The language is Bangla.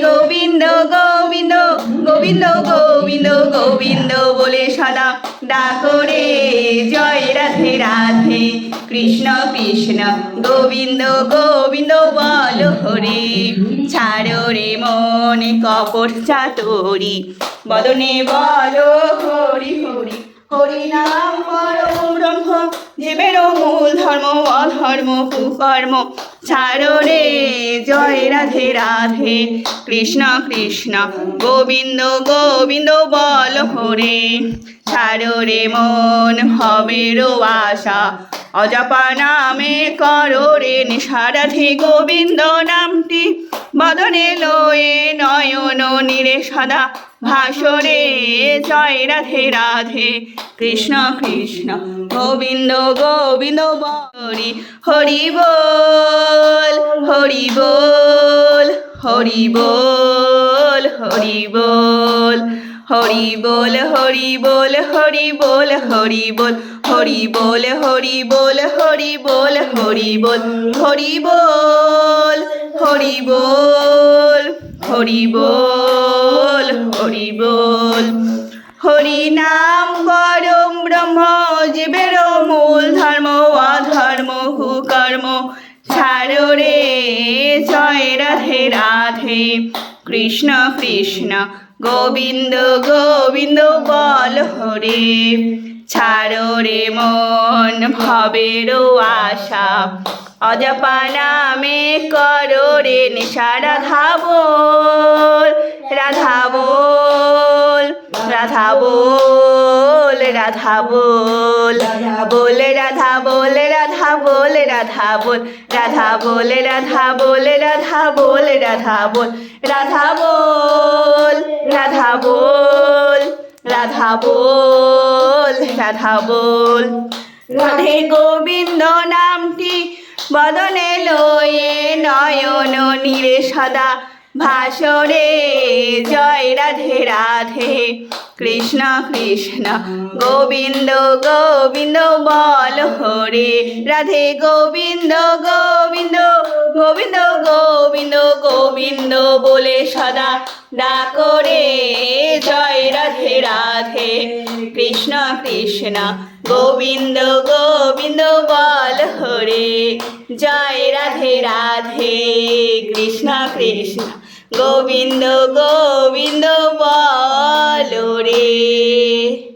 গোবিন্দ গোবিন্দ গোবিন্দ গোবিন্দ গোবিন্দ বলে সদা ডাকো রে জয় রাধে রাধে কৃষ্ণ কৃষ্ণ গোবিন্দ গোবিন্দ বল হরে ছাড়ো রে মনে কপট চাতুরি বদনে বলো হরি হরি হরি নাম পরম ব্রহ্ম জীবের মূল ধর্ম অধর্ম কুকর্ম ছাড়ো রে জয় রাধে রাধে কৃষ্ণ কৃষ্ণ গোবিন্দ গোবিন্দ বল হরে ছাড়ো রে মন ভবের আশা অজপা নামে করো রে নিশা রাধে গোবিন্দ নামটি বদনে লয়ে নয়ন নীরে সদা ভাসরে জয় রাধে রাধে কৃষ্ণ কৃষ্ণ গোবিন্দ গোবিন্দ হরি হরি বল হরি বল হরি বল হরি বল হরি বল হরি বল হরি বল হরি বল হরি বল হরি বল হরি বল হরি বল হরি বল হরি বল হরি বল হরি বল হরি নাম পরম ব্রহ্ম জীবের মূল ধর্ম অধর্ম কুকর্ম ছাড়ো রে জয় রাধে রাধে কৃষ্ণ কৃষ্ণ গোবিন্দ গোবিন্দ বল হরে ছাড়ো রে মন ভবের আশা অজপা নামে করো রে নিশা রাধা বল রাধা বল রাধা বল রাধা বল বল রাধা বল রাধা বল রাধা বল রাধা বল রাধা বল রাধা বল রাধা বল রাধা বল রাধা বল রাধা বল রাধা বল রাধে গোবিন্দ নামটি বদনে লয়ে নয়ন নীরে সদা ভাসরে জয় রাধে রাধে কৃষ্ণ কৃষ্ণ গোবিন্দ গোবিন্দ বল হরে রাধে গোবিন্দ গোবিন্দ গোবিন্দ গোবিন্দ গোবিন্দ বলে সদা ডাকো রে জয় রাধে রাধে কৃষ্ণ কৃষ্ণ গোবিন্দ গোবিন্দ বল হরে জয় রাধে রাধে কৃষ্ণ কৃষ্ণ গোবিন্দ গোবিন্দ বল রে।